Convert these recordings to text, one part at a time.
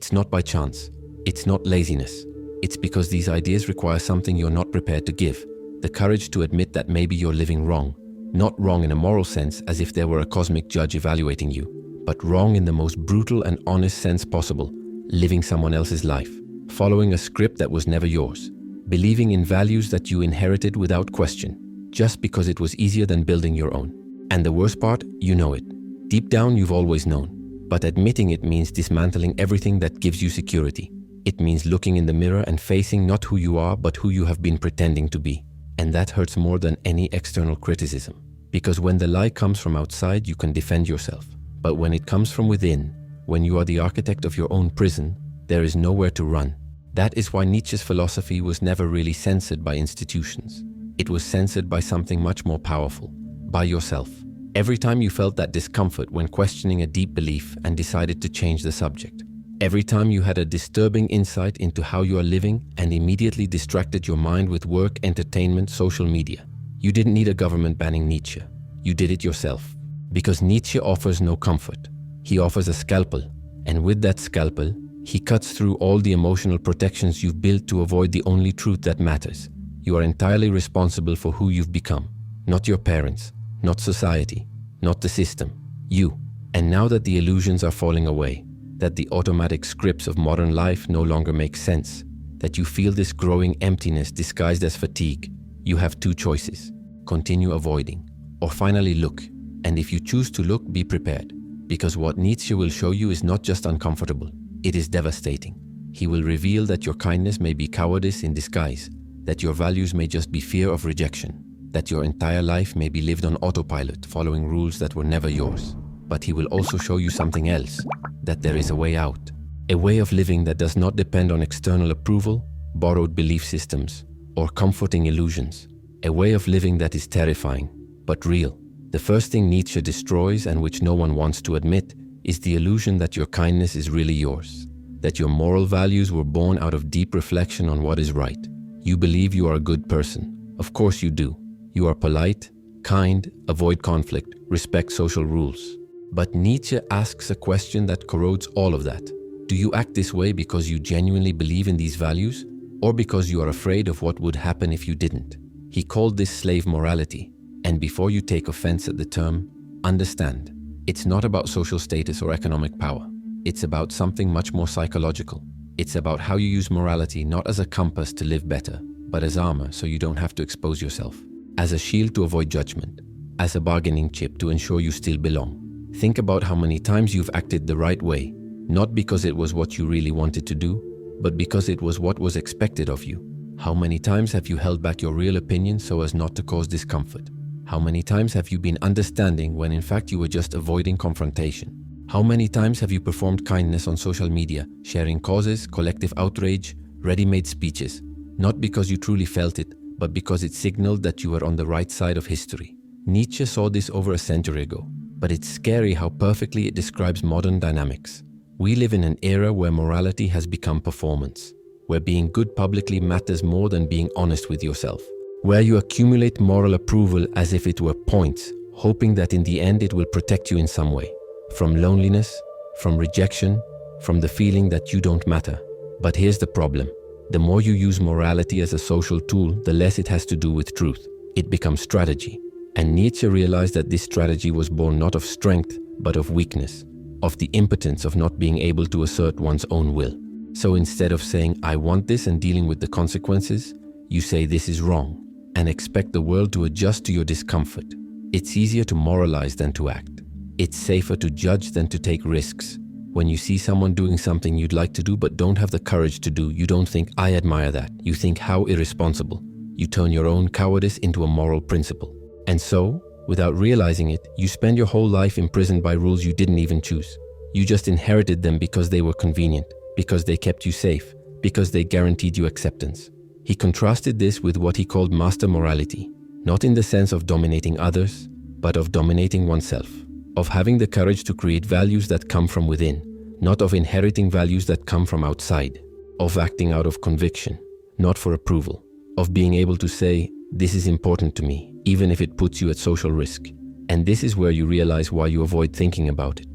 It's not by chance. It's not laziness. It's because these ideas require something you're not prepared to give. The courage to admit that maybe you're living wrong. Not wrong in a moral sense as if there were a cosmic judge evaluating you, but wrong in the most brutal and honest sense possible, living someone else's life, following a script that was never yours, believing in values that you inherited without question, just because it was easier than building your own. And the worst part, you know it. Deep down, you've always known. But admitting it means dismantling everything that gives you security. It means looking in the mirror and facing not who you are, but who you have been pretending to be. And that hurts more than any external criticism. Because when the lie comes from outside, you can defend yourself. But when it comes from within, when you are the architect of your own prison, there is nowhere to run. That is why Nietzsche's philosophy was never really censored by institutions. It was censored by something much more powerful, by yourself. Every time you felt that discomfort when questioning a deep belief and decided to change the subject. Every time you had a disturbing insight into how you are living and immediately distracted your mind with work, entertainment, social media. You didn't need a government banning Nietzsche. You did it yourself. Because Nietzsche offers no comfort. He offers a scalpel. And with that scalpel, he cuts through all the emotional protections you've built to avoid the only truth that matters. You are entirely responsible for who you've become. Not your parents, not society, not the system. You. And now that the illusions are falling away, that the automatic scripts of modern life no longer make sense, that you feel this growing emptiness disguised as fatigue, you have two choices. Continue avoiding, or finally look. And if you choose to look, be prepared. Because what Nietzsche will show you is not just uncomfortable, it is devastating. He will reveal that your kindness may be cowardice in disguise, that your values may just be fear of rejection, that your entire life may be lived on autopilot, following rules that were never yours. But he will also show you something else, that there is a way out. A way of living that does not depend on external approval, borrowed belief systems, or comforting illusions. A way of living that is terrifying, but real. The first thing Nietzsche destroys, and which no one wants to admit, is the illusion that your kindness is really yours. That your moral values were born out of deep reflection on what is right. You believe you are a good person. Of course you do. You are polite, kind, avoid conflict, respect social rules. But Nietzsche asks a question that corrodes all of that. Do you act this way because you genuinely believe in these values, or because you are afraid of what would happen if you didn't? He called this slave morality. And before you take offense at the term, understand, it's not about social status or economic power. It's about something much more psychological. It's about how you use morality not as a compass to live better, but as armor so you don't have to expose yourself. As a shield to avoid judgment. As a bargaining chip to ensure you still belong. Think about how many times you've acted the right way, not because it was what you really wanted to do, but because it was what was expected of you. How many times have you held back your real opinion so as not to cause discomfort? How many times have you been understanding when in fact you were just avoiding confrontation? How many times have you performed kindness on social media, sharing causes, collective outrage, ready-made speeches, not because you truly felt it, but because it signaled that you were on the right side of history? Nietzsche saw this over a century ago. But it's scary how perfectly it describes modern dynamics. We live in an era where morality has become performance, where being good publicly matters more than being honest with yourself, where you accumulate moral approval as if it were points, hoping that in the end it will protect you in some way, from loneliness, from rejection, from the feeling that you don't matter. But here's the problem. The more you use morality as a social tool, the less it has to do with truth. It becomes strategy. And Nietzsche realized that this strategy was born not of strength, but of weakness, of the impotence of not being able to assert one's own will. So instead of saying, I want this and dealing with the consequences, you say this is wrong, and expect the world to adjust to your discomfort. It's easier to moralize than to act. It's safer to judge than to take risks. When you see someone doing something you'd like to do but don't have the courage to do, you don't think, I admire that. You think, how irresponsible. You turn your own cowardice into a moral principle. And so, without realizing it, you spend your whole life imprisoned by rules you didn't even choose. You just inherited them because they were convenient, because they kept you safe, because they guaranteed you acceptance. He contrasted this with what he called master morality, not in the sense of dominating others, but of dominating oneself, of having the courage to create values that come from within, not of inheriting values that come from outside, of acting out of conviction, not for approval, of being able to say, this is important to me, even if it puts you at social risk. And this is where you realize why you avoid thinking about it.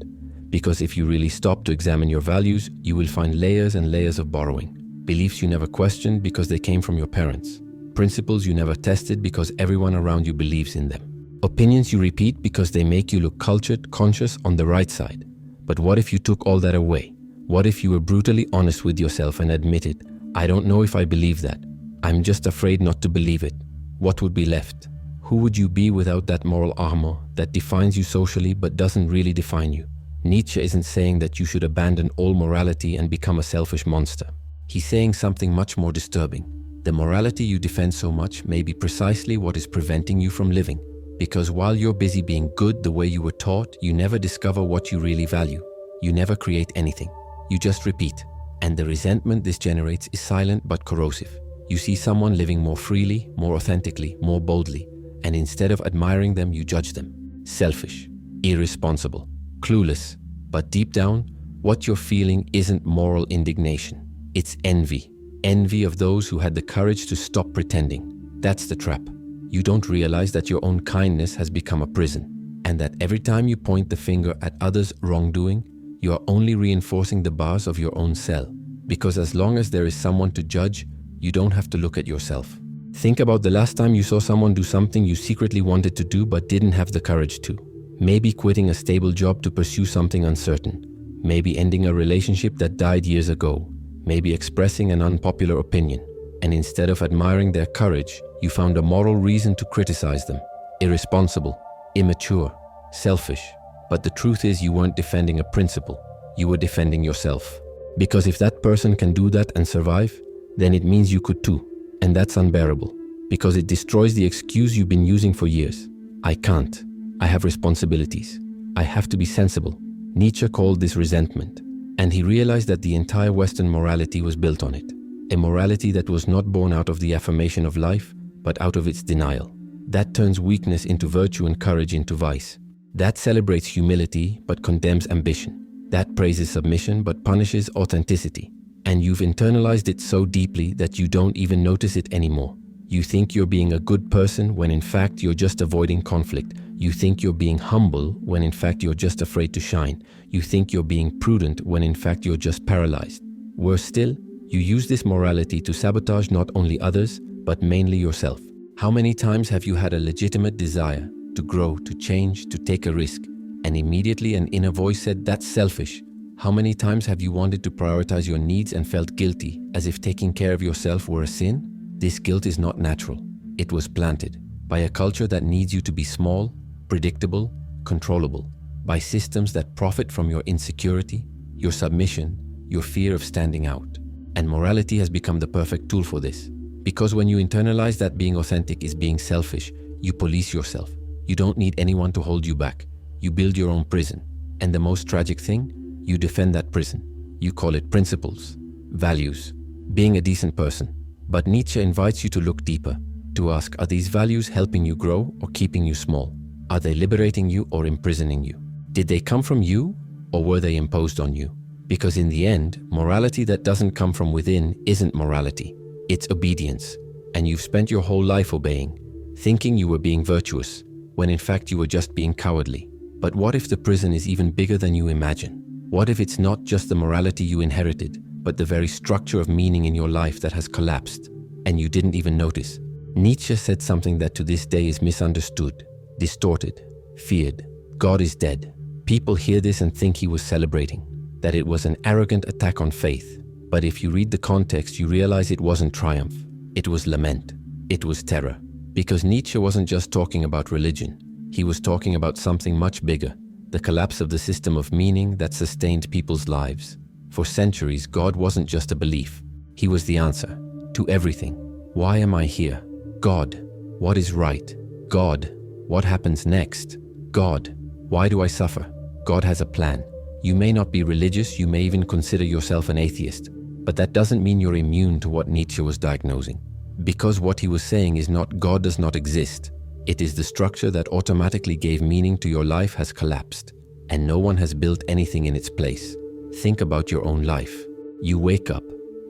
Because if you really stop to examine your values, you will find layers and layers of borrowing. Beliefs you never questioned because they came from your parents. Principles you never tested because everyone around you believes in them. Opinions you repeat because they make you look cultured, conscious, on the right side. But what if you took all that away? What if you were brutally honest with yourself and admitted, I don't know if I believe that. I'm just afraid not to believe it. What would be left? Who would you be without that moral armor that defines you socially but doesn't really define you? Nietzsche isn't saying that you should abandon all morality and become a selfish monster. He's saying something much more disturbing. The morality you defend so much may be precisely what is preventing you from living. Because while you're busy being good the way you were taught, you never discover what you really value. You never create anything. You just repeat. And the resentment this generates is silent but corrosive. You see someone living more freely, more authentically, more boldly, and instead of admiring them, you judge them. Selfish, irresponsible, clueless. But deep down, what you're feeling isn't moral indignation. It's envy. Envy of those who had the courage to stop pretending. That's the trap. You don't realize that your own kindness has become a prison, and that every time you point the finger at others' wrongdoing, you are only reinforcing the bars of your own cell. Because as long as there is someone to judge, you don't have to look at yourself. Think about the last time you saw someone do something you secretly wanted to do but didn't have the courage to. Maybe quitting a stable job to pursue something uncertain. Maybe ending a relationship that died years ago. Maybe expressing an unpopular opinion. And instead of admiring their courage, you found a moral reason to criticize them. Irresponsible, immature, selfish. But the truth is you weren't defending a principle. You were defending yourself. Because if that person can do that and survive, then it means you could too. And that's unbearable. Because it destroys the excuse you've been using for years. I can't. I have responsibilities. I have to be sensible. Nietzsche called this resentment. And he realized that the entire Western morality was built on it. A morality that was not born out of the affirmation of life, but out of its denial. That turns weakness into virtue and courage into vice. That celebrates humility, but condemns ambition. That praises submission, but punishes authenticity. And you've internalized it so deeply that you don't even notice it anymore. You think you're being a good person when in fact you're just avoiding conflict. You think you're being humble when in fact you're just afraid to shine. You think you're being prudent when in fact you're just paralyzed. Worse still, you use this morality to sabotage not only others, but mainly yourself. How many times have you had a legitimate desire to grow, to change, to take a risk, and immediately an inner voice said, that's selfish? How many times have you wanted to prioritize your needs and felt guilty, as if taking care of yourself were a sin? This guilt is not natural. It was planted by a culture that needs you to be small, predictable, controllable, by systems that profit from your insecurity, your submission, your fear of standing out. And morality has become the perfect tool for this. Because when you internalize that being authentic is being selfish, you police yourself. You don't need anyone to hold you back. You build your own prison. And the most tragic thing, you defend that prison. You call it principles, values, being a decent person. But Nietzsche invites you to look deeper, to ask, are these values helping you grow or keeping you small? Are they liberating you or imprisoning you? Did they come from you or were they imposed on you? Because in the end, morality that doesn't come from within isn't morality. It's obedience. And you've spent your whole life obeying, thinking you were being virtuous, when in fact you were just being cowardly. But what if the prison is even bigger than you imagine? What if it's not just the morality you inherited, but the very structure of meaning in your life that has collapsed, and you didn't even notice? Nietzsche said something that to this day is misunderstood, distorted, feared. God is dead. People hear this and think he was celebrating, that it was an arrogant attack on faith. But if you read the context, you realize it wasn't triumph. It was lament. It was terror. Because Nietzsche wasn't just talking about religion. He was talking about something much bigger, the collapse of the system of meaning that sustained people's lives. For centuries, God wasn't just a belief. He was the answer to everything. Why am I here? God, what is right? God, what happens next? God, why do I suffer? God has a plan. You may not be religious, you may even consider yourself an atheist, but that doesn't mean you're immune to what Nietzsche was diagnosing. Because what he was saying is not God does not exist. It is the structure that automatically gave meaning to your life has collapsed, and no one has built anything in its place. Think about your own life. You wake up,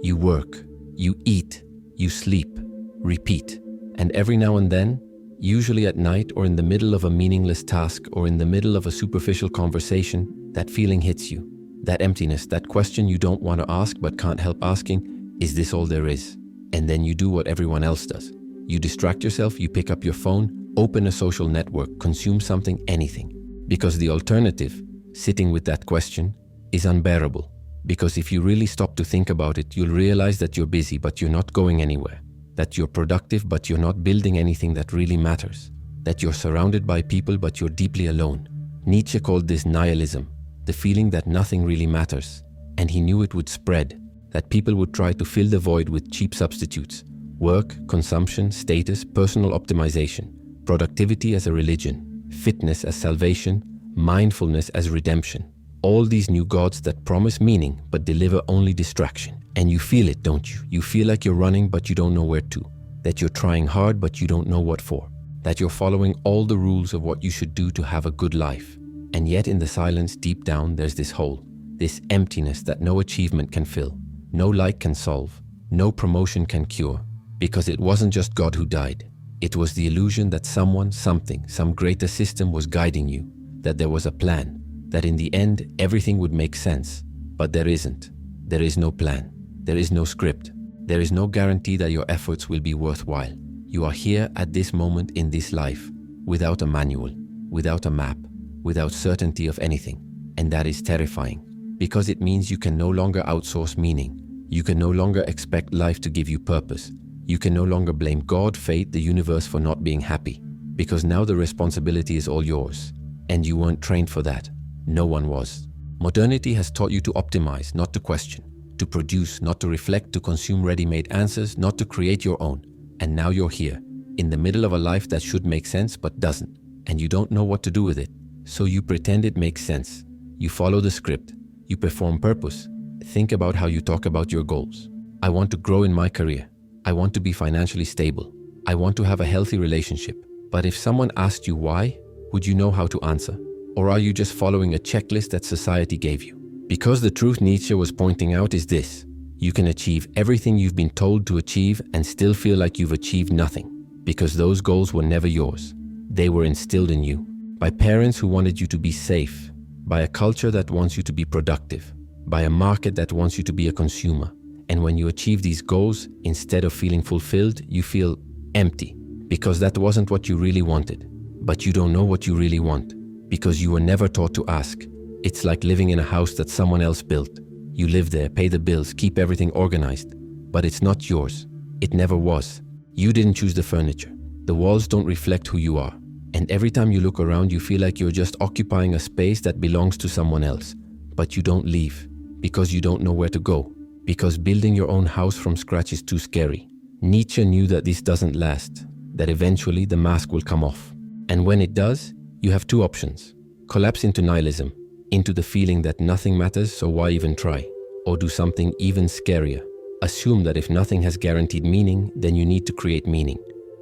you work, you eat, you sleep, repeat, and every now and then, Usually at night or in the middle of a meaningless task or in the middle of a superficial conversation, that feeling hits you. That emptiness, that question you don't want to ask but can't help asking, is this all there is? And then you do what everyone else does. You distract yourself, you pick up your phone, open a social network, consume something, anything. Because the alternative, sitting with that question, is unbearable. Because if you really stop to think about it, you'll realize that you're busy but you're not going anywhere. That you're productive but you're not building anything that really matters. That you're surrounded by people but you're deeply alone. Nietzsche called this nihilism, the feeling that nothing really matters. And he knew it would spread, that people would try to fill the void with cheap substitutes. Work, consumption, status, personal optimization, productivity as a religion, fitness as salvation, mindfulness as redemption. All these new gods that promise meaning but deliver only distraction. And you feel it, don't you? You feel like you're running but you don't know where to. That you're trying hard but you don't know what for. That you're following all the rules of what you should do to have a good life. And yet in the silence deep down there's this hole, this emptiness that no achievement can fill, no like can solve, no promotion can cure. Because it wasn't just God who died. It was the illusion that someone, something, some greater system was guiding you. That there was a plan. That in the end everything would make sense. But there isn't. There is no plan. There is no script. There is no guarantee that your efforts will be worthwhile. You are here at this moment in this life, without a manual, without a map, without certainty of anything. And that is terrifying, because it means you can no longer outsource meaning. You can no longer expect life to give you purpose. You can no longer blame God, fate, the universe for not being happy, because now the responsibility is all yours. And you weren't trained for that. No one was. Modernity has taught you to optimize, not to question. To produce, not to reflect, to consume ready-made answers, not to create your own. And now you're here, in the middle of a life that should make sense but doesn't. And you don't know what to do with it. So you pretend it makes sense. You follow the script. You perform purpose. Think about how you talk about your goals. I want to grow in my career. I want to be financially stable. I want to have a healthy relationship. But if someone asked you why, would you know how to answer? Or are you just following a checklist that society gave you? Because the truth Nietzsche was pointing out is this: you can achieve everything you've been told to achieve and still feel like you've achieved nothing, because those goals were never yours. They were instilled in you by parents who wanted you to be safe, by a culture that wants you to be productive, by a market that wants you to be a consumer. And when you achieve these goals, instead of feeling fulfilled, you feel empty, because that wasn't what you really wanted. But you don't know what you really want, because you were never taught to ask. It's like living in a house that someone else built. You live there, pay the bills, keep everything organized, but it's not yours. It never was. You didn't choose the furniture. The walls don't reflect who you are. And every time you look around, you feel like you're just occupying a space that belongs to someone else. But you don't leave, because you don't know where to go. Because building your own house from scratch is too scary. Nietzsche knew that this doesn't last, that eventually the mask will come off. And when it does, you have two options. Collapse into nihilism, into the feeling that nothing matters, so why even try? Or do something even scarier. Assume that if nothing has guaranteed meaning, then you need to create meaning.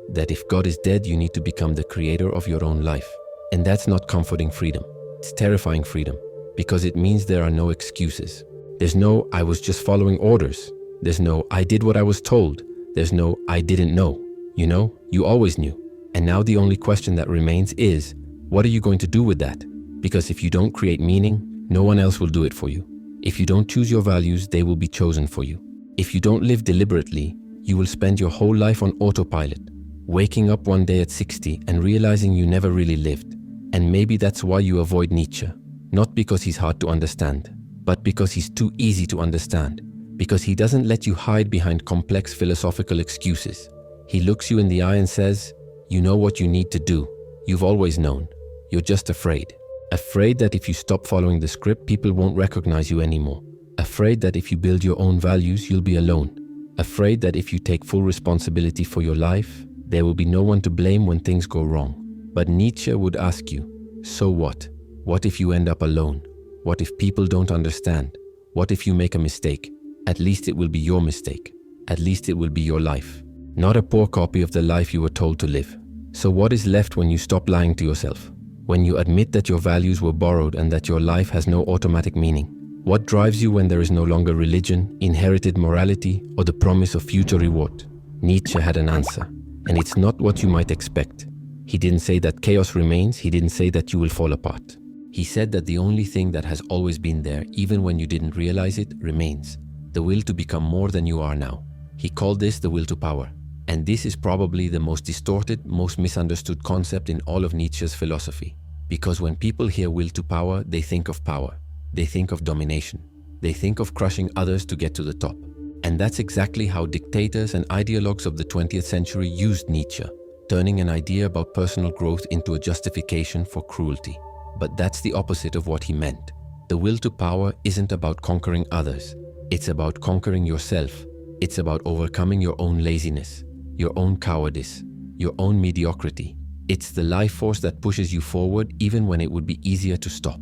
That if God is dead, you need to become the creator of your own life. And that's not comforting freedom. It's terrifying freedom, because it means there are no excuses. There's no, I was just following orders. There's no, I did what I was told. There's no, I didn't know. You know, you always knew. And now the only question that remains is, what are you going to do with that? Because if you don't create meaning, no one else will do it for you. If you don't choose your values, they will be chosen for you. If you don't live deliberately, you will spend your whole life on autopilot, waking up one day at 60 and realizing you never really lived. And maybe that's why you avoid Nietzsche. Not because he's hard to understand, but because he's too easy to understand. Because he doesn't let you hide behind complex philosophical excuses. He looks you in the eye and says, you know what you need to do. You've always known. You're just afraid. Afraid that if you stop following the script, people won't recognize you anymore. Afraid that if you build your own values, you'll be alone. Afraid that if you take full responsibility for your life, there will be no one to blame when things go wrong. But Nietzsche would ask you, so what? What if you end up alone? What if people don't understand? What if you make a mistake? At least it will be your mistake. At least it will be your life. Not a poor copy of the life you were told to live. So what is left when you stop lying to yourself? When you admit that your values were borrowed and that your life has no automatic meaning? What drives you when there is no longer religion, inherited morality, or the promise of future reward? Nietzsche had an answer, and it's not what you might expect. He didn't say that chaos remains. He didn't say that you will fall apart. He said that the only thing that has always been there, even when you didn't realize it, remains. The will to become more than you are now. He called this the will to power. And this is probably the most distorted, most misunderstood concept in all of Nietzsche's philosophy. Because when people hear will to power, they think of power. They think of domination. They think of crushing others to get to the top. And that's exactly how dictators and ideologues of the 20th century used Nietzsche, turning an idea about personal growth into a justification for cruelty. But that's the opposite of what he meant. The will to power isn't about conquering others. It's about conquering yourself. It's about overcoming your own laziness, your own cowardice, your own mediocrity. It's the life force that pushes you forward even when it would be easier to stop.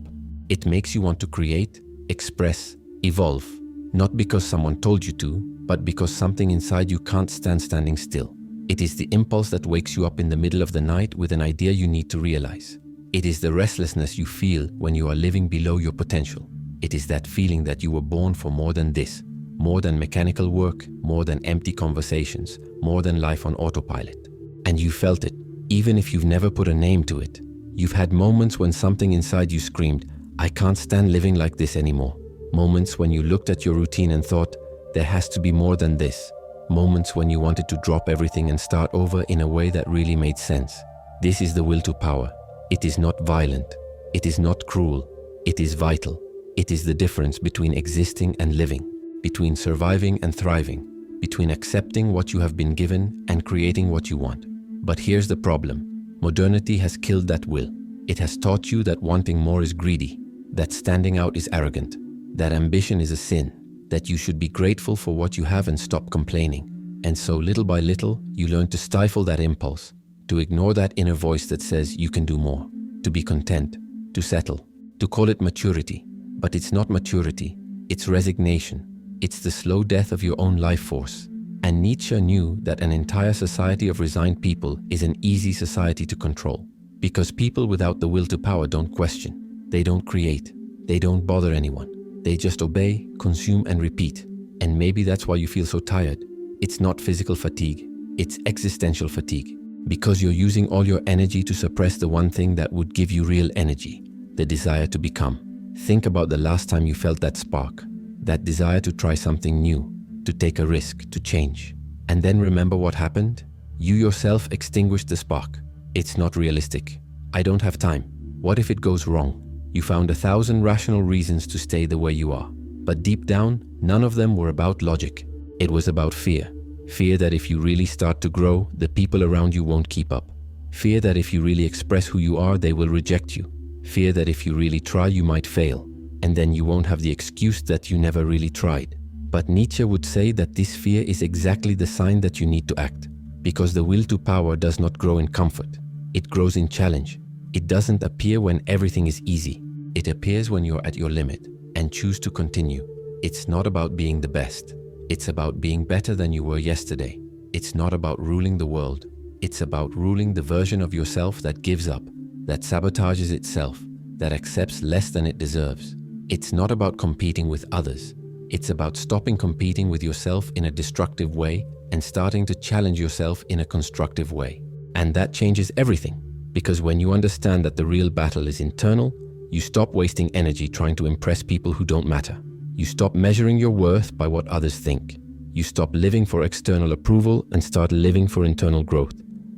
It makes you want to create, express, evolve, not because someone told you to, but because something inside you can't stand standing still. It is the impulse that wakes you up in the middle of the night with an idea you need to realize. It is the restlessness you feel when you are living below your potential. It is that feeling that you were born for more than this, more than mechanical work, more than empty conversations, more than life on autopilot. And you felt it, even if you've never put a name to it. You've had moments when something inside you screamed, "I can't stand living like this anymore." Moments when you looked at your routine and thought, there has to be more than this. Moments when you wanted to drop everything and start over in a way that really made sense. This is the will to power. It is not violent. It is not cruel. It is vital. It is the difference between existing and living, between surviving and thriving, between accepting what you have been given and creating what you want. But here's the problem. Modernity has killed that will. It has taught you that wanting more is greedy, that standing out is arrogant, that ambition is a sin, that you should be grateful for what you have and stop complaining. And so little by little, you learn to stifle that impulse, to ignore that inner voice that says you can do more, to be content, to settle, to call it maturity. But it's not maturity, it's resignation. It's the slow death of your own life force. And Nietzsche knew that an entire society of resigned people is an easy society to control. Because people without the will to power don't question, they don't create, they don't bother anyone. They just obey, consume and repeat. And maybe that's why you feel so tired. It's not physical fatigue, it's existential fatigue. Because you're using all your energy to suppress the one thing that would give you real energy, the desire to become. Think about the last time you felt that spark, that desire to try something new, to take a risk, to change. And then remember what happened? You yourself extinguished the spark. It's not realistic. I don't have time. What if it goes wrong? You found 1,000 rational reasons to stay the way you are. But deep down, none of them were about logic. It was about fear. Fear that if you really start to grow, the people around you won't keep up. Fear that if you really express who you are, they will reject you. Fear that if you really try, you might fail. And then you won't have the excuse that you never really tried. But Nietzsche would say that this fear is exactly the sign that you need to act. Because the will to power does not grow in comfort. It grows in challenge. It doesn't appear when everything is easy. It appears when you're at your limit and choose to continue. It's not about being the best. It's about being better than you were yesterday. It's not about ruling the world. It's about ruling the version of yourself that gives up, that sabotages itself, that accepts less than it deserves. It's not about competing with others. It's about stopping competing with yourself in a destructive way and starting to challenge yourself in a constructive way. And that changes everything, because when you understand that the real battle is internal, you stop wasting energy trying to impress people who don't matter. You stop measuring your worth by what others think. You stop living for external approval and start living for internal growth.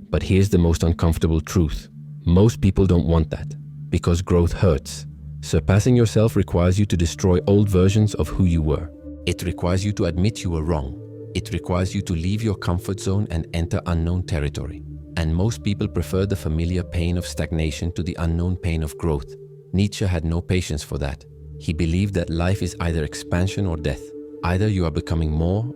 But here's the most uncomfortable truth. Most people don't want that, because growth hurts. Surpassing yourself requires you to destroy old versions of who you were. It requires you to admit you were wrong. It requires you to leave your comfort zone and enter unknown territory. And most people prefer the familiar pain of stagnation to the unknown pain of growth. Nietzsche had no patience for that. He believed that life is either expansion or death. Either you are becoming more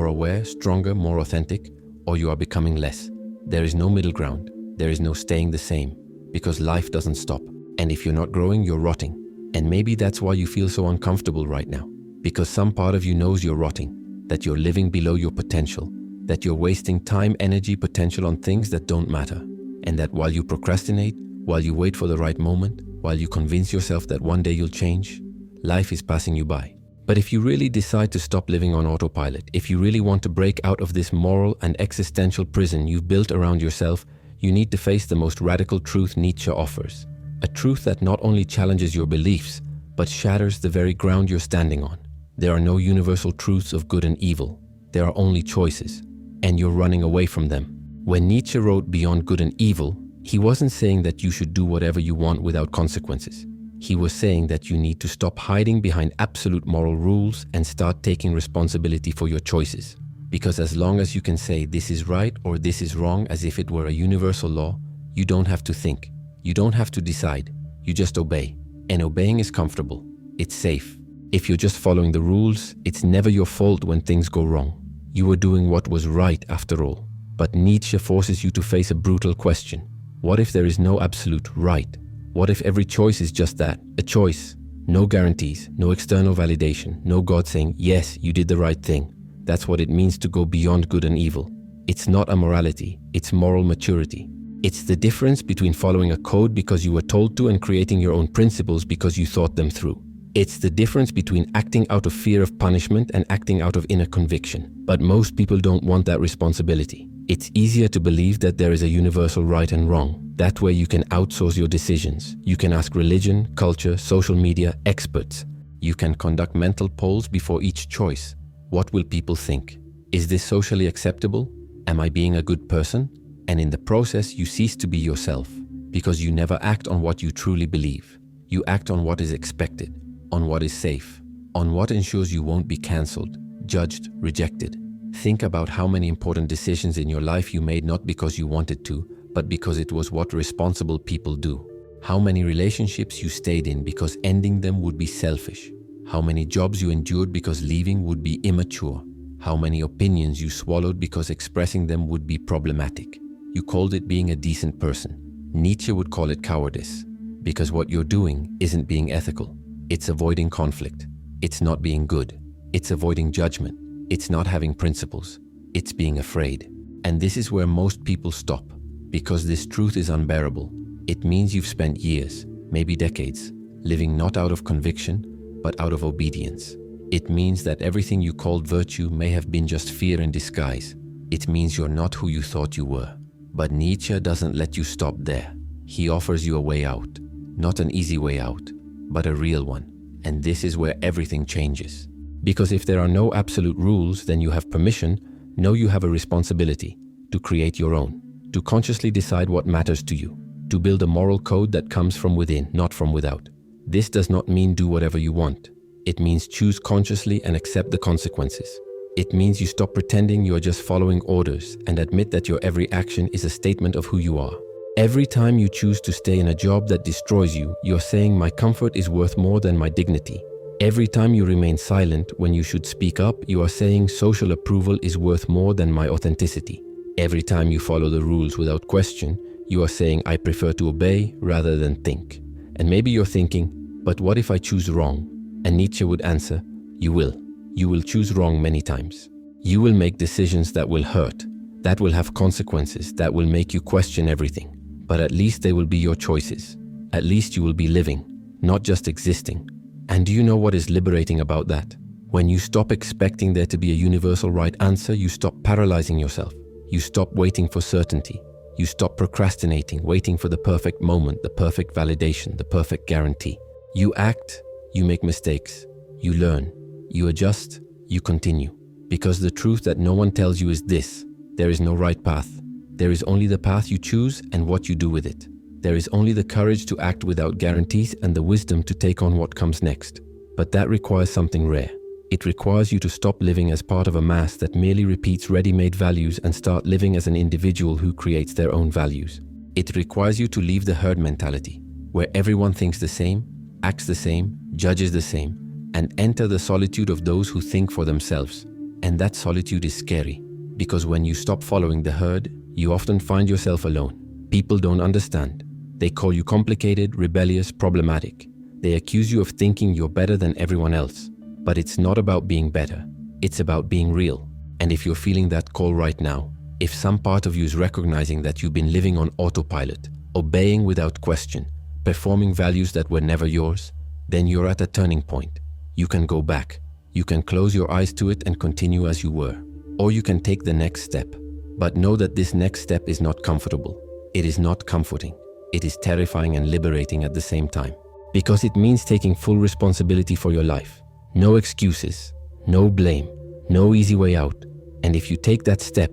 aware, stronger, more authentic, or you are becoming less. There is no middle ground. There is no staying the same, because life doesn't stop. And if you're not growing, you're rotting. And maybe that's why you feel so uncomfortable right now, because some part of you knows you're rotting, that you're living below your potential, that you're wasting time, energy, potential on things that don't matter. And that while you procrastinate, while you wait for the right moment, while you convince yourself that one day you'll change, life is passing you by. But if you really decide to stop living on autopilot, if you really want to break out of this moral and existential prison you've built around yourself, you need to face the most radical truth Nietzsche offers. A truth that not only challenges your beliefs, but shatters the very ground you're standing on. There are no universal truths of good and evil. There are only choices, and you're running away from them. When Nietzsche wrote Beyond Good and Evil, he wasn't saying that you should do whatever you want without consequences. He was saying that you need to stop hiding behind absolute moral rules and start taking responsibility for your choices. Because as long as you can say this is right or this is wrong as if it were a universal law, you don't have to think. You don't have to decide. You just obey. And obeying is comfortable. It's safe. If you're just following the rules, it's never your fault when things go wrong. You were doing what was right after all. But Nietzsche forces you to face a brutal question. What if there is no absolute right? What if every choice is just that, a choice? No guarantees, no external validation, no God saying, yes, you did the right thing. That's what it means to go beyond good and evil. It's not a morality, it's moral maturity. It's the difference between following a code because you were told to and creating your own principles because you thought them through. It's the difference between acting out of fear of punishment and acting out of inner conviction. But most people don't want that responsibility. It's easier to believe that there is a universal right and wrong. That way you can outsource your decisions. You can ask religion, culture, social media, experts. You can conduct mental polls before each choice. What will people think? Is this socially acceptable? Am I being a good person? And in the process, you cease to be yourself because you never act on what you truly believe. You act on what is expected, on what is safe, on what ensures you won't be cancelled, judged, rejected. Think about how many important decisions in your life you made not because you wanted to, but because it was what responsible people do. How many relationships you stayed in because ending them would be selfish. How many jobs you endured because leaving would be immature. How many opinions you swallowed because expressing them would be problematic. You called it being a decent person. Nietzsche would call it cowardice, because what you're doing isn't being ethical. It's avoiding conflict. It's not being good. It's avoiding judgment. It's not having principles. It's being afraid. And this is where most people stop, because this truth is unbearable. It means you've spent years, maybe decades, living not out of conviction, but out of obedience. It means that everything you called virtue may have been just fear in disguise. It means you're not who you thought you were. But Nietzsche doesn't let you stop there. He offers you a way out. Not an easy way out, but a real one. And this is where everything changes. Because if there are no absolute rules, then you have permission, no, you have a responsibility to create your own, to consciously decide what matters to you, to build a moral code that comes from within, not from without. This does not mean do whatever you want. It means choose consciously and accept the consequences. It means you stop pretending you are just following orders and admit that your every action is a statement of who you are. Every time you choose to stay in a job that destroys you, you're saying my comfort is worth more than my dignity. Every time you remain silent when you should speak up, you are saying social approval is worth more than my authenticity. Every time you follow the rules without question, you are saying I prefer to obey rather than think. And maybe you're thinking, but what if I choose wrong? And Nietzsche would answer, you will. You will choose wrong many times. You will make decisions that will hurt, that will have consequences, that will make you question everything. But at least they will be your choices. At least you will be living, not just existing. And do you know what is liberating about that? When you stop expecting there to be a universal right answer, you stop paralyzing yourself. You stop waiting for certainty. You stop procrastinating, waiting for the perfect moment, the perfect validation, the perfect guarantee. You act, you make mistakes, you learn, you adjust, you continue. Because the truth that no one tells you is this: there is no right path. There is only the path you choose and what you do with it. There is only the courage to act without guarantees and the wisdom to take on what comes next. But that requires something rare. It requires you to stop living as part of a mass that merely repeats ready-made values and start living as an individual who creates their own values. It requires you to leave the herd mentality, where everyone thinks the same, acts the same, judges the same, and enter the solitude of those who think for themselves. And that solitude is scary, because when you stop following the herd, you often find yourself alone. People don't understand. They call you complicated, rebellious, problematic. They accuse you of thinking you're better than everyone else. But it's not about being better. It's about being real. And if you're feeling that call right now, if some part of you is recognizing that you've been living on autopilot, obeying without question, performing values that were never yours, then you're at a turning point. You can go back. You can close your eyes to it and continue as you were. Or you can take the next step. But know that this next step is not comfortable. It is not comforting. It is terrifying and liberating at the same time. Because it means taking full responsibility for your life. No excuses, no blame, no easy way out. And if you take that step,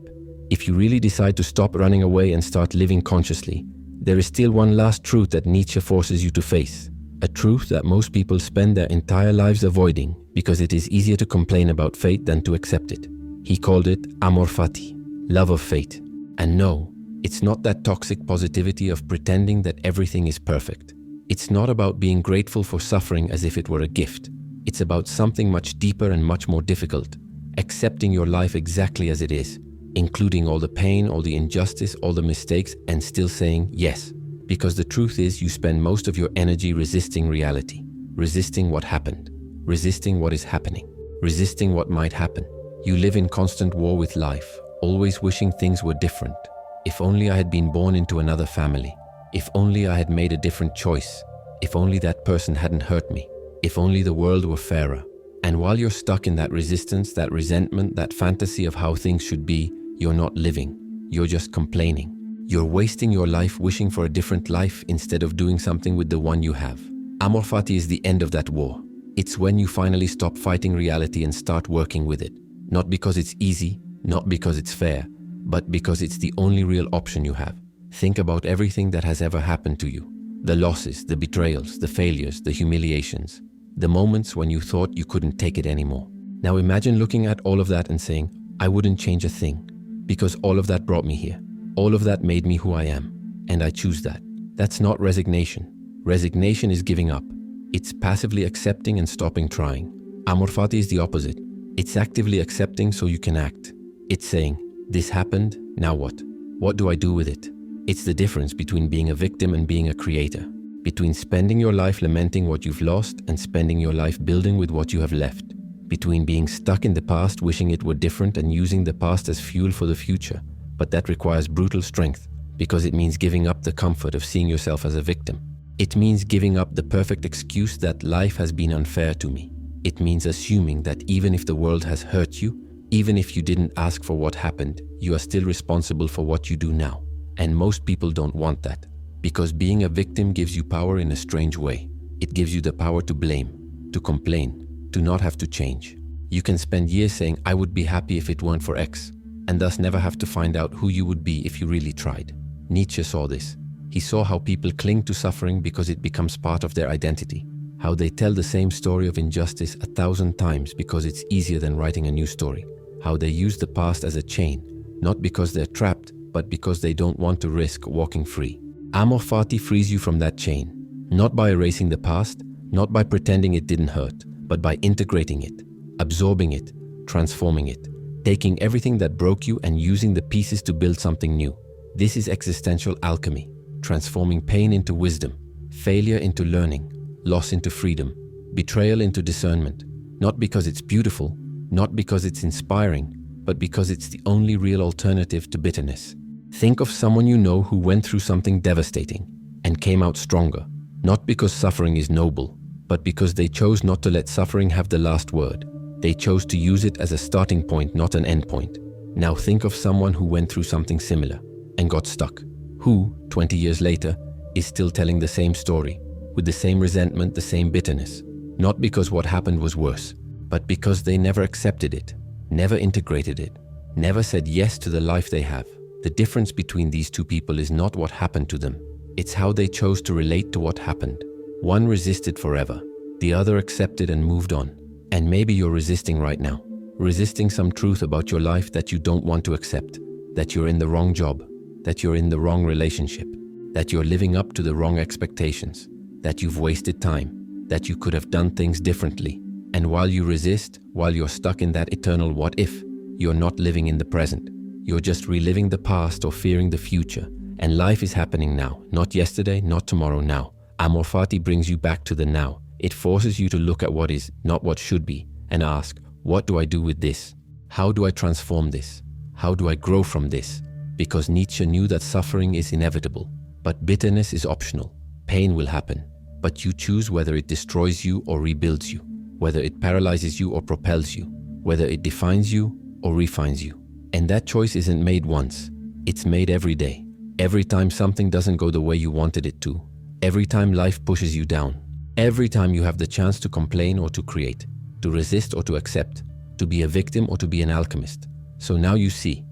if you really decide to stop running away and start living consciously, there is still one last truth that Nietzsche forces you to face. A truth that most people spend their entire lives avoiding because it is easier to complain about fate than to accept it. He called it amor fati, love of fate. And no, it's not that toxic positivity of pretending that everything is perfect. It's not about being grateful for suffering as if it were a gift. It's about something much deeper and much more difficult. Accepting your life exactly as it is, including all the pain, all the injustice, all the mistakes, and still saying yes. Because the truth is, you spend most of your energy resisting reality, resisting what happened, resisting what is happening, resisting what might happen. You live in constant war with life, always wishing things were different. If only I had been born into another family. If only I had made a different choice. If only that person hadn't hurt me. If only the world were fairer. And while you're stuck in that resistance, that resentment, that fantasy of how things should be, you're not living. You're just complaining. You're wasting your life wishing for a different life instead of doing something with the one you have. Amor fati is the end of that war. It's when you finally stop fighting reality and start working with it. Not because it's easy, not because it's fair, but because it's the only real option you have. Think about everything that has ever happened to you. The losses, the betrayals, the failures, the humiliations. The moments when you thought you couldn't take it anymore. Now imagine looking at all of that and saying, I wouldn't change a thing, because all of that brought me here. All of that made me who I am, and I choose that. That's not resignation. Resignation is giving up. It's passively accepting and stopping trying. Amor fati is the opposite. It's actively accepting so you can act. It's saying, this happened, now what? What do I do with it? It's the difference between being a victim and being a creator. Between spending your life lamenting what you've lost and spending your life building with what you have left. Between being stuck in the past wishing it were different and using the past as fuel for the future. But that requires brutal strength, because it means giving up the comfort of seeing yourself as a victim. It means giving up the perfect excuse that life has been unfair to me. It means assuming that even if the world has hurt you, even if you didn't ask for what happened, you are still responsible for what you do now. And most people don't want that, because being a victim gives you power in a strange way. It gives you the power to blame, to complain, to not have to change. You can spend years saying, I would be happy if it weren't for X, and thus never have to find out who you would be if you really tried. Nietzsche saw this. He saw how people cling to suffering because it becomes part of their identity, how they tell the same story of injustice 1,000 times because it's easier than writing a new story, how they use the past as a chain, not because they're trapped, but because they don't want to risk walking free. Amor fati frees you from that chain, not by erasing the past, not by pretending it didn't hurt, but by integrating it, absorbing it, transforming it, taking everything that broke you and using the pieces to build something new. This is existential alchemy, transforming pain into wisdom, failure into learning, loss into freedom, betrayal into discernment, not because it's beautiful, not because it's inspiring, but because it's the only real alternative to bitterness. Think of someone you know who went through something devastating and came out stronger, not because suffering is noble, but because they chose not to let suffering have the last word. They chose to use it as a starting point, not an end point. Now think of someone who went through something similar and got stuck, who, 20 years later, is still telling the same story, with the same resentment, the same bitterness. Not because what happened was worse, but because they never accepted it, never integrated it, never said yes to the life they have. The difference between these two people is not what happened to them. It's how they chose to relate to what happened. One resisted forever, the other accepted and moved on. And maybe you're resisting right now, resisting some truth about your life that you don't want to accept, that you're in the wrong job, that you're in the wrong relationship, that you're living up to the wrong expectations, that you've wasted time, that you could have done things differently. And while you resist, while you're stuck in that eternal what if, you're not living in the present. You're just reliving the past or fearing the future. And life is happening now, not yesterday, not tomorrow, now. Amor fati brings you back to the now. It forces you to look at what is, not what should be, and ask, what do I do with this? How do I transform this? How do I grow from this? Because Nietzsche knew that suffering is inevitable, but bitterness is optional. Pain will happen, but you choose whether it destroys you or rebuilds you, whether it paralyzes you or propels you, whether it defines you or refines you. And that choice isn't made once, it's made every day. Every time something doesn't go the way you wanted it to. Every time life pushes you down. Every time you have the chance to complain or to create, to resist or to accept, to be a victim or to be an alchemist. So now you see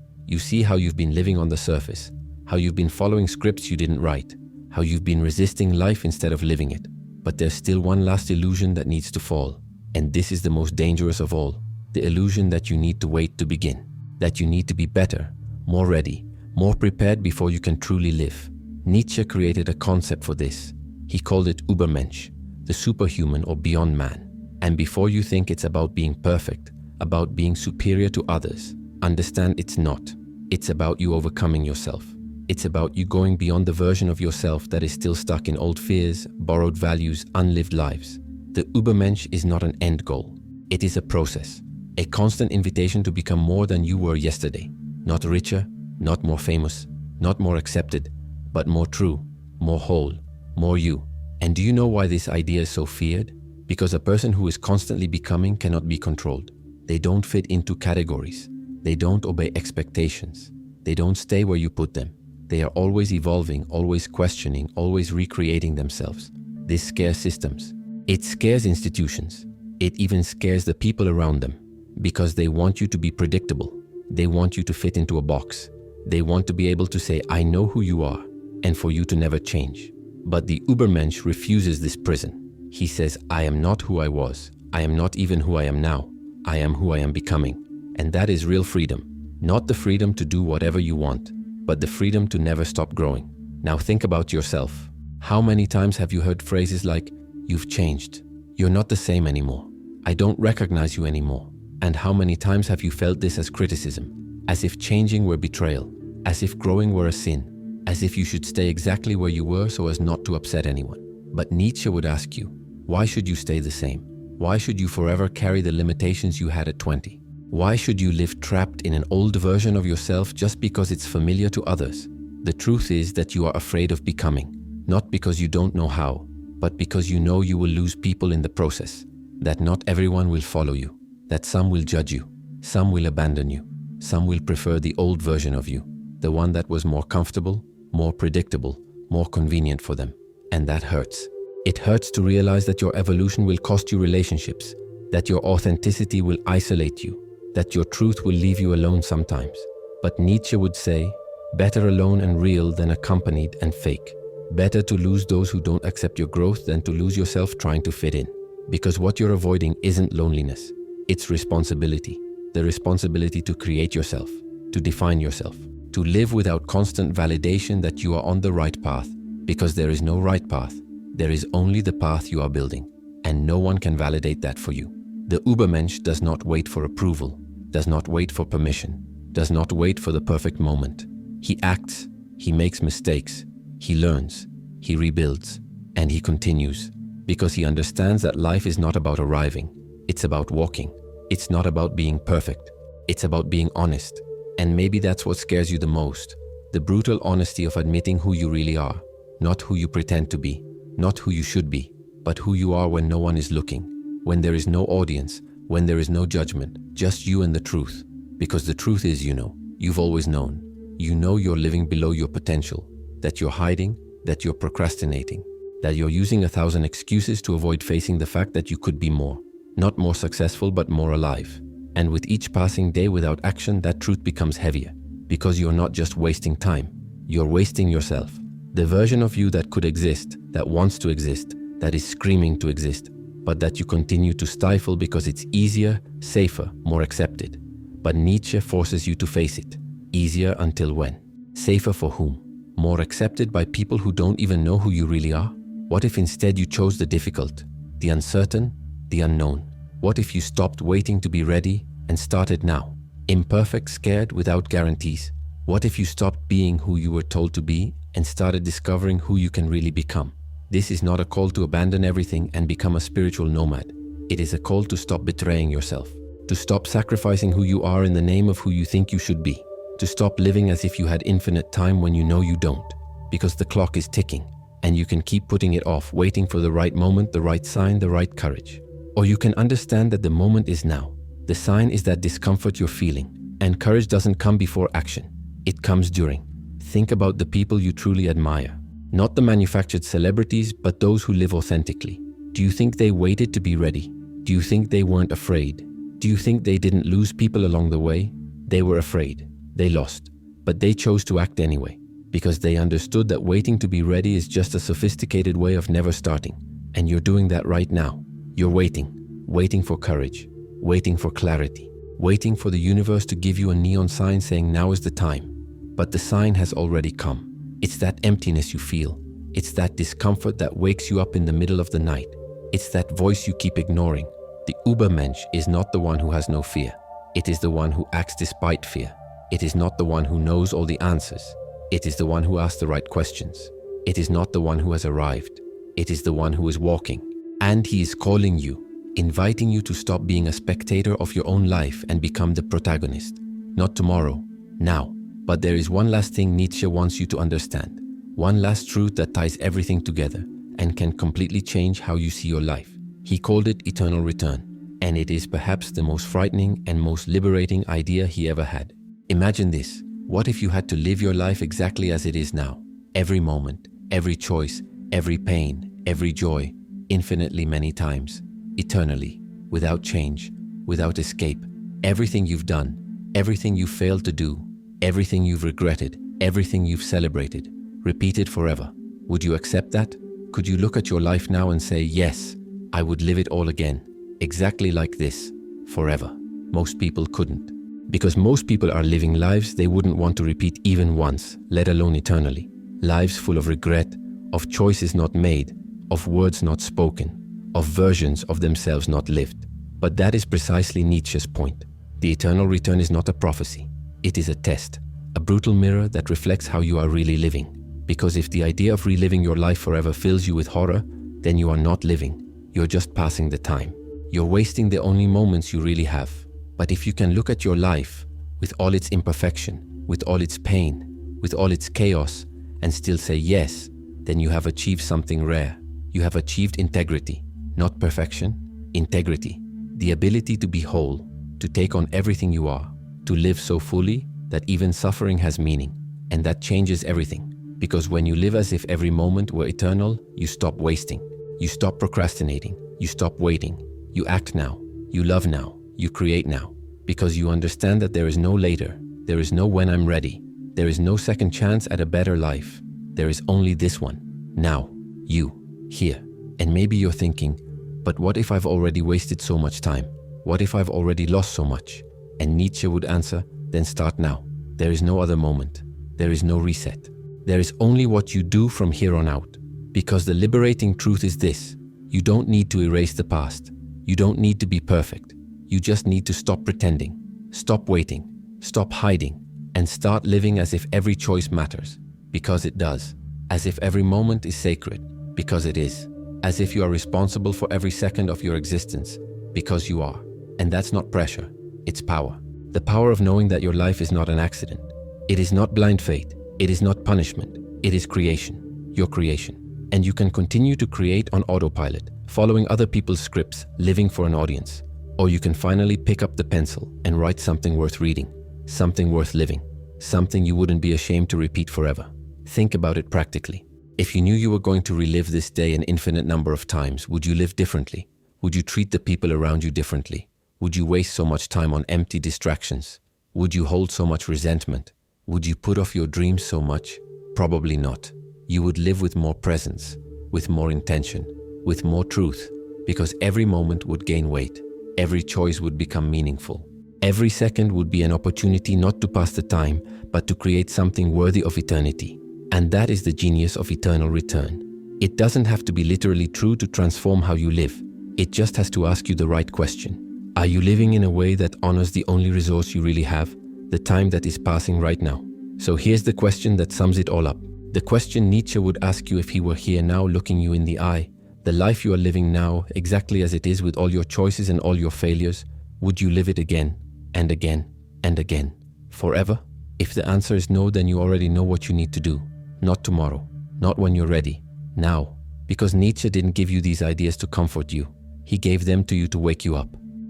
how you've been living on the surface, how you've been following scripts you didn't write, how you've been resisting life instead of living it. But there's still one last illusion that needs to fall. And this is the most dangerous of all, the illusion that you need to wait to begin, that you need to be better, more ready, more prepared before you can truly live. Nietzsche created a concept for this. He called it Übermensch, the superhuman or beyond man. And before you think it's about being perfect, about being superior to others, understand it's not. It's about you overcoming yourself. It's about you going beyond the version of yourself that is still stuck in old fears, borrowed values, unlived lives. The Übermensch is not an end goal. It is a process, a constant invitation to become more than you were yesterday. Not richer, not more famous, not more accepted, but more true, more whole, more you. And do you know why this idea is so feared? Because a person who is constantly becoming cannot be controlled. They don't fit into categories. They don't obey expectations. They don't stay where you put them. They are always evolving, always questioning, always recreating themselves. This scares systems. It scares institutions. It even scares the people around them because they want you to be predictable. They want you to fit into a box. They want to be able to say, I know who you are, and for you to never change. But the Übermensch refuses this prison. He says, I am not who I was. I am not even who I am now. I am who I am becoming. And that is real freedom. Not the freedom to do whatever you want, but the freedom to never stop growing. Now think about yourself. How many times have you heard phrases like, you've changed, you're not the same anymore, I don't recognize you anymore? And how many times have you felt this as criticism, as if changing were betrayal, as if growing were a sin, as if you should stay exactly where you were so as not to upset anyone? But Nietzsche would ask you, why should you stay the same? Why should you forever carry the limitations you had at 20? Why should you live trapped in an old version of yourself just because it's familiar to others? The truth is that you are afraid of becoming, not because you don't know how, but because you know you will lose people in the process, that not everyone will follow you, that some will judge you, some will abandon you, some will prefer the old version of you, the one that was more comfortable, more predictable, more convenient for them. And that hurts. It hurts to realize that your evolution will cost you relationships, that your authenticity will isolate you, that your truth will leave you alone sometimes. But Nietzsche would say, better alone and real than accompanied and fake. Better to lose those who don't accept your growth than to lose yourself trying to fit in. Because what you're avoiding isn't loneliness, it's responsibility. The responsibility to create yourself, to define yourself, to live without constant validation that you are on the right path. Because there is no right path, there is only the path you are building, and no one can validate that for you. The Übermensch does not wait for approval, does not wait for permission, does not wait for the perfect moment. He acts, he makes mistakes, he learns, he rebuilds, and he continues, because he understands that life is not about arriving, it's about walking. It's not about being perfect, it's about being honest. And maybe that's what scares you the most, the brutal honesty of admitting who you really are, not who you pretend to be, not who you should be, but who you are when no one is looking. When there is no audience, when there is no judgment, just you and the truth. Because the truth is, you've always known. You know you're living below your potential, that you're hiding, that you're procrastinating, that you're using 1,000 excuses to avoid facing the fact that you could be more. Not more successful, but more alive. And with each passing day without action, that truth becomes heavier. Because you're not just wasting time, you're wasting yourself. The version of you that could exist, that wants to exist, that is screaming to exist, but that you continue to stifle because it's easier, safer, more accepted. But Nietzsche forces you to face it. Easier until when? Safer for whom? More accepted by people who don't even know who you really are? What if instead you chose the difficult, the uncertain, the unknown? What if you stopped waiting to be ready and started now? Imperfect, scared, without guarantees. What if you stopped being who you were told to be and started discovering who you can really become? This is not a call to abandon everything and become a spiritual nomad. It is a call to stop betraying yourself, to stop sacrificing who you are in the name of who you think you should be, to stop living as if you had infinite time when you know you don't, because the clock is ticking and you can keep putting it off, waiting for the right moment, the right sign, the right courage. Or you can understand that the moment is now. The sign is that discomfort you're feeling, and courage doesn't come before action. It comes during. Think about the people you truly admire. Not the manufactured celebrities, but those who live authentically. Do you think they waited to be ready? Do you think they weren't afraid? Do you think they didn't lose people along the way? They were afraid. They lost. But they chose to act anyway, because they understood that waiting to be ready is just a sophisticated way of never starting. And you're doing that right now. You're waiting for courage, waiting for clarity, waiting for the universe to give you a neon sign saying now is the time. But the sign has already come. It's that emptiness you feel. It's that discomfort that wakes you up in the middle of the night. It's that voice you keep ignoring. The Übermensch is not the one who has no fear. It is the one who acts despite fear. It is not the one who knows all the answers. It is the one who asks the right questions. It is not the one who has arrived. It is the one who is walking. And he is calling you, inviting you to stop being a spectator of your own life and become the protagonist. Not tomorrow, now. But there is one last thing Nietzsche wants you to understand. One last truth that ties everything together and can completely change how you see your life. He called it eternal return. And it is perhaps the most frightening and most liberating idea he ever had. Imagine this. What if you had to live your life exactly as it is now? Every moment, every choice, every pain, every joy, infinitely many times, eternally, without change, without escape. Everything you've done, everything you failed to do, everything you've regretted, everything you've celebrated, repeated forever. Would you accept that? Could you look at your life now and say, yes, I would live it all again, exactly like this, forever? Most people couldn't. Because most people are living lives they wouldn't want to repeat even once, let alone eternally. Lives full of regret, of choices not made, of words not spoken, of versions of themselves not lived. But that is precisely Nietzsche's point. The eternal return is not a prophecy. It is a test, a brutal mirror that reflects how you are really living. Because if the idea of reliving your life forever fills you with horror, then you are not living. You're just passing the time. You're wasting the only moments you really have. But if you can look at your life with all its imperfection, with all its pain, with all its chaos, and still say yes, then you have achieved something rare. You have achieved integrity, not perfection, integrity. The ability to be whole, to take on everything you are, to live so fully that even suffering has meaning. And that changes everything. Because when you live as if every moment were eternal, you stop wasting. You stop procrastinating. You stop waiting. You act now. You love now. You create now. Because you understand that there is no later. There is no when I'm ready. There is no second chance at a better life. There is only this one. Now. You. Here. And maybe you're thinking, but what if I've already wasted so much time? What if I've already lost so much? And Nietzsche would answer, then start now. There is no other moment. There is no reset. There is only what you do from here on out. Because the liberating truth is this: you don't need to erase the past. You don't need to be perfect. You just need to stop pretending, stop waiting, stop hiding, and start living as if every choice matters. Because it does. As if every moment is sacred. Because it is. As if you are responsible for every second of your existence. Because you are. And that's not pressure. It's power. The power of knowing that your life is not an accident. It is not blind fate. It is not punishment. It is creation. Your creation. And you can continue to create on autopilot, following other people's scripts, living for an audience. Or you can finally pick up the pencil and write something worth reading, something worth living, something you wouldn't be ashamed to repeat forever. Think about it practically. If you knew you were going to relive this day an infinite number of times, would you live differently? Would you treat the people around you differently? Would you waste so much time on empty distractions? Would you hold so much resentment? Would you put off your dreams so much? Probably not. You would live with more presence, with more intention, with more truth, because every moment would gain weight. Every choice would become meaningful. Every second would be an opportunity not to pass the time, but to create something worthy of eternity. And that is the genius of eternal return. It doesn't have to be literally true to transform how you live. It just has to ask you the right question. Are you living in a way that honors the only resource you really have, the time that is passing right now? So here's the question that sums it all up. The question Nietzsche would ask you if he were here now, looking you in the eye. The life you are living now, exactly as it is, with all your choices and all your failures, would you live it again and again and again, forever? If the answer is no, then you already know what you need to do. Not tomorrow, not when you're ready, now. Because Nietzsche didn't give you these ideas to comfort you. He gave them to you to wake you up,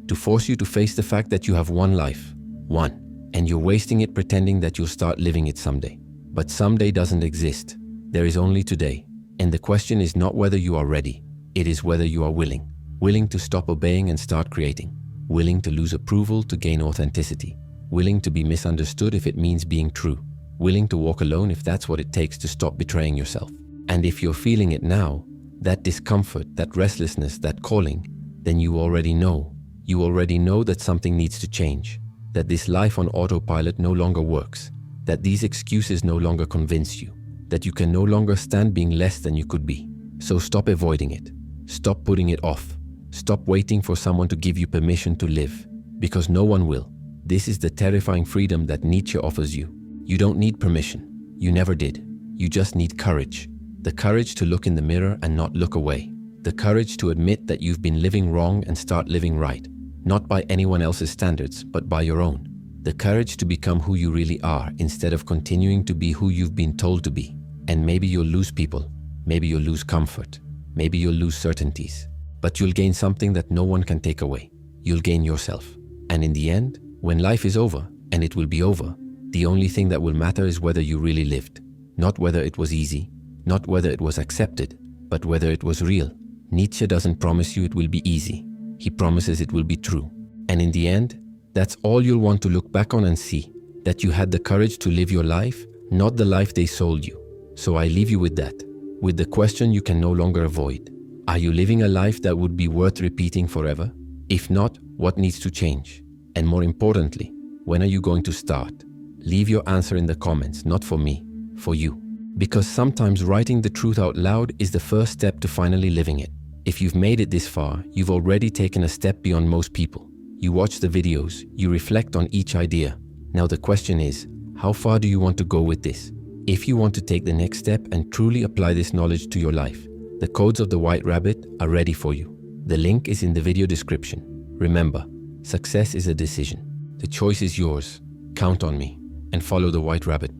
to force you to face the fact that you have one life, one, and you're wasting it pretending that you'll start living it someday. But someday doesn't exist. There is only today. And the question is not whether you are ready. It is whether you are willing. Willing to stop obeying and start creating. Willing to lose approval to gain authenticity. Willing to be misunderstood if it means being true. Willing to walk alone if that's what it takes to stop betraying yourself. And if you're feeling it now, that discomfort, that restlessness, that calling, then you already know. You already know that something needs to change. That this life on autopilot no longer works. That these excuses no longer convince you. That you can no longer stand being less than you could be. So stop avoiding it. Stop putting it off. Stop waiting for someone to give you permission to live. Because no one will. This is the terrifying freedom that Nietzsche offers you. You don't need permission. You never did. You just need courage. The courage to look in the mirror and not look away. The courage to admit that you've been living wrong and start living right. Not by anyone else's standards, but by your own. The courage to become who you really are instead of continuing to be who you've been told to be. And maybe you'll lose people. Maybe you'll lose comfort. Maybe you'll lose certainties. But you'll gain something that no one can take away. You'll gain yourself. And in the end, when life is over, and it will be over, the only thing that will matter is whether you really lived. Not whether it was easy, not whether it was accepted, but whether it was real. Nietzsche doesn't promise you it will be easy. He promises it will be true. And in the end, that's all you'll want to look back on and see, that you had the courage to live your life, not the life they sold you. So I leave you with that, with the question you can no longer avoid. Are you living a life that would be worth repeating forever? If not, what needs to change? And more importantly, when are you going to start? Leave your answer in the comments, not for me, for you. Because sometimes writing the truth out loud is the first step to finally living it. If you've made it this far, you've already taken a step beyond most people. You watch the videos, you reflect on each idea. Now the question is, how far do you want to go with this? If you want to take the next step and truly apply this knowledge to your life, the codes of the White Rabbit are ready for you. The link is in the video description. Remember, success is a decision. The choice is yours. Count on me and follow the White Rabbit.